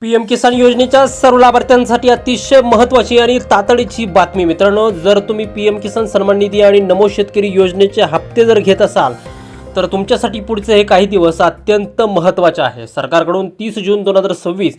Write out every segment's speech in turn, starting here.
PM किसान योजनेच्या सर्व लाभार्थ्यांसाठी अतिशय महत्त्वाची आणि तातडीची बातमी मित्रांनो, जर तुम्ही पीएम किसान सन्मान निधी आणि नमो शेतकरी योजनेचे हप्ते जर घेत असाल तर तुमच्यासाठी पुढचे हे काही दिवस अत्यंत महत्त्वाचे आहे। सरकारकडून 30 जून 2026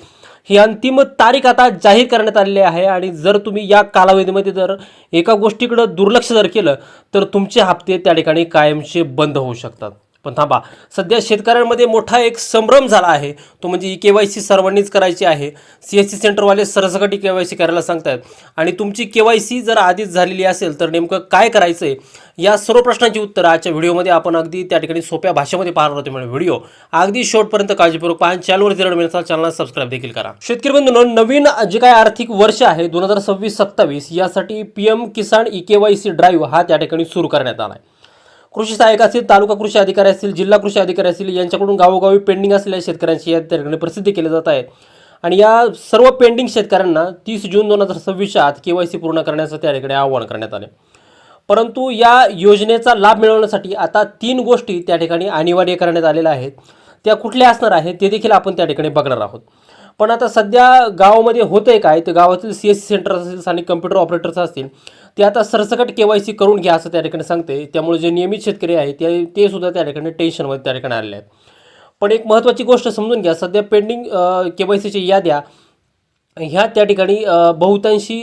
ही अंतिम तारीख आता जाहीर करण्यात आलेली आहे आणि जर तुम्ही या कालावधीमध्ये जर एका गोष्टीकडे दुर्लक्ष जर केलं तर तुमचे हप्ते त्या ठिकाणी कायमचे बंद होऊ शकतात। पण थांबा, सध्या शेतकऱ्यांमध्ये मोठा एक संभ्रम झाला आहे, तो म्हणजे केवायसी सर्वांनीच करायची आहे। सीएससी सेंटरवाले सरसकट केवायसी करायला सांगतात आणि तुमची केवायसी जर आधीच झालेली असेल तर नेमकं काय करायचंय या सर्व प्रश्नांची उत्तर आजच्या व्हिडिओमध्ये आपण अगदी त्या ठिकाणी सोप्या भाषेमध्ये पाहणार आहोत। म्हणजे व्हिडिओ अगदी शेवटपर्यंत काळजीपूर्वक पहा। चॅनलवर जर नवीन असाल चॅनलला सबस्क्राइब देखील करा। शेतकरी बंधूंनो, नवीन जे काय आर्थिक वर्ष आहे 2026-27 यासाठी पीएम किसान केवायसी ड्राईव्ह हा त्या ठिकाणी सुरू करण्यात आला आहे। कृषी सहाय्यक असतील, तालुका कृषी अधिकारी असतील, जिल्हा कृषी अधिकारी असतील यांच्याकडून गावोगावी पेंडिंग असलेल्या शेतकऱ्यांची या ठिकाणी प्रसिद्धी केली जात आहे आणि या सर्व पेंडिंग शेतकऱ्यांना 30 जून 2026च्या आत केवायसी पूर्ण करण्याचं त्या ठिकाणी आवाहन करण्यात आले। परंतु या योजनेचा लाभ मिळवण्यासाठी आता 3 गोष्टी त्या ठिकाणी अनिवार्य करण्यात आलेल्या आहेत। त्या कुठल्या असणार आहेत ते देखील आपण त्या ठिकाणी बघणार आहोत। पण आता सध्या गावामध्ये होतंय काय, तर गावातील सीएससी सेंटर असतील, स्थानिक कम्प्युटर ऑपरेटर्स असतील, ते आता सरसकट केवायसी करून घ्या असं त्या ठिकाणी सांगते। त्यामुळे जे नियमित शेतकरी आहेत ते सुद्धा त्या ठिकाणी टेन्शनमध्ये त्या ठिकाणी आलेले आहेत। पण एक महत्त्वाची गोष्ट समजून घ्या, सध्या पेंडिंग केवायसीची याद्या ह्या त्या ठिकाणी बहुतांशी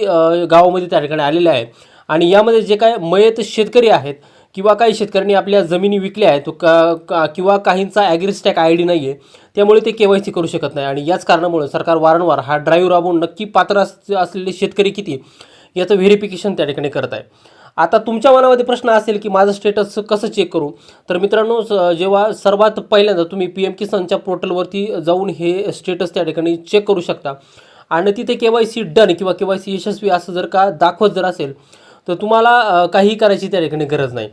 गावामध्ये त्या ठिकाणी आलेल्या आहेत आणि यामध्ये जे काय मयत शेतकरी आहेत किंवा काही शेतकऱ्यांनी आपल्या जमिनी विकल्या आहेत किंवा काहींचा ॲग्रिस्टॅक आय डी नाही आहे, त्यामुळे ते केवायसी करू शकत नाही आणि याच कारणामुळे सरकार वारंवार हा ड्राईव्ह राबवून नक्की पात्र असलेले शेतकरी किती याचं व्हेरिफिकेशन त्या ठिकाणी करत आहे। आता तुमच्या मनामध्ये प्रश्न असेल की माझं स्टेटस कसं चेक करू, तर मित्रांनो, जेव्हा सर्वात पहिल्यांदा तुम्ही पीएम किसानच्या पोर्टलवरती जाऊन हे स्टेटस त्या ठिकाणी चेक करू शकता आणि तिथे केवायसी डन किंवा केवायसी यशस्वी असं जर का दाखवत जर असेल तर तुम्हाला काही करायची त्या ठिकाणी गरज नाही।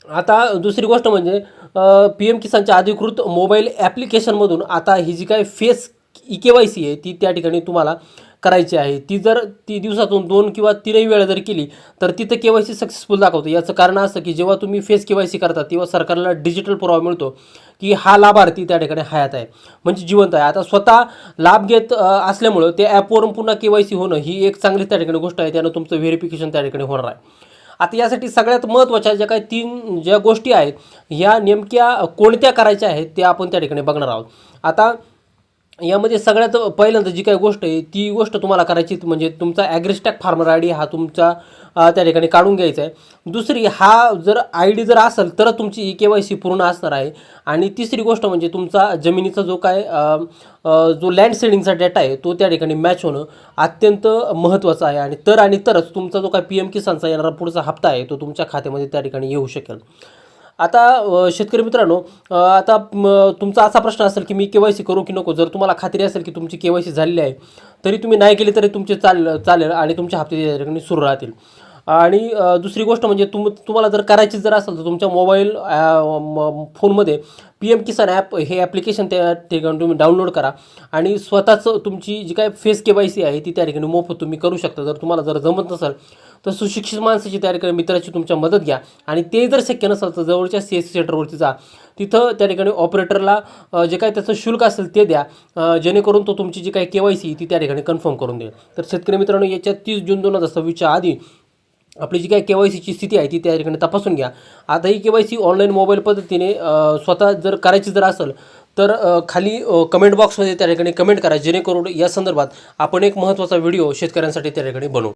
आता दुसरी गोष्ट म्हणजे पीएम किसानच्या अधिकृत मोबाईल ॲप्लिकेशनमधून आता ही जी काय फेस केवायसी आहे ती त्या ठिकाणी तुम्हाला करायची आहे। ती जर दिवसातून 2 किंवा 3 वेळा जर केली तर तिथं केवायसी सक्सेसफुल दाखवतं। याचं कारण असं की जेव्हा तुम्ही फेस केवायसी करता तेव्हा सरकारला डिजिटल पुरावा मिळतो की हा लाभार्थी त्या ठिकाणी हयात आहे, म्हणजे जिवंत आहे। आता स्वतः लाभ घेत असल्यामुळं ते ॲपवरून पुन्हा केवायसी होणं ही एक चांगली त्या ठिकाणी गोष्ट आहे, त्यानं तुमचं व्हेरिफिकेशन त्या ठिकाणी होणार आहे। आता यासाठी सगळ्यात महत्त्वाच्या ज्या काही 3 ज्या गोष्टी आहेत ह्या नेमक्या कोणत्या करायच्या आहेत ते आपण त्या ठिकाणी बघणार आहोत। आता यामध्ये सगळ्यात पहिल्यांदा जी काही गोष्ट आहे ती गोष्ट तुम्हाला करायची म्हणजे तुमचा ॲग्रिस्टॅक फार्मर आय डी हा तुमचा त्या ठिकाणी काढून घ्यायचा आहे। दुसरी, हा जर आय डी जर असेल तर तुमची ई केवायसी पूर्ण असणार आहे आणि तिसरी गोष्ट म्हणजे तुमचा जमिनीचा जो काय जो लँड सेडिंगचा डेटा आहे तो त्या ठिकाणी मॅच होणं अत्यंत महत्त्वाचं आहे आणि तरच तुमचा जो काय पीएम किसानचा येणारा पुढचा हप्ता आहे तो तुमच्या खात्यामध्ये त्या ठिकाणी येऊ शकेल। आता शेतकरी मित्रांनो, आता तुमचा असा प्रश्न असेल की मी केवायसी करू की नको, जर तुम्हाला खात्री असेल की तुमची केवायसी झालेली आहे तरी तुम्ही नाही केली तरी तुमचे चालेल आणि तुमचे हप्ते त्या ठिकाणी सुरू राहतील। आणि दुसरी गोष्ट म्हणजे तुम्हाला जर करायची जर असेल तर तुमच्या मोबाईल फोनमध्ये पीएम किसान ॲप हे ॲप्लिकेशन त्या ठिकाणी तुम्ही डाउनलोड करा आणि स्वतःच तुमची जी काय फेस केवायसी आहे ती त्या ठिकाणी मोफत तुम्ही करू शकता। जर तुम्हाला जर जमत नसेल तर सुशिक्षित माणसाची त्या ठिकाणी मित्राची तुमच्या मदत घ्या आणि ते जर शक्य नसेल तर जवळच्या सीएससी सेंटरवरती जा, तिथं त्या ठिकाणी ऑपरेटरला जे काही त्याचं शुल्क असेल ते द्या, जेणेकरून तो तुमची जी काही केवायसी ती त्या ठिकाणी कन्फर्म करून देईल। तर शेतकरी मित्रांनो, याच्या 30 जून 2026च्या आधी आपली जी काही केवायसीची स्थिती आहे ती त्या ठिकाणी तपासून घ्या। आता ही केवायसी ऑनलाईन मोबाईल पद्धतीने स्वतः जर करायची जर असेल तर खाली कमेंट बॉक्समध्ये त्या ठिकाणी कमेंट करा, जेणेकरून या संदर्भात आपण एक महत्त्वाचा व्हिडिओ शेतकऱ्यांसाठी त्या ठिकाणी बनवू।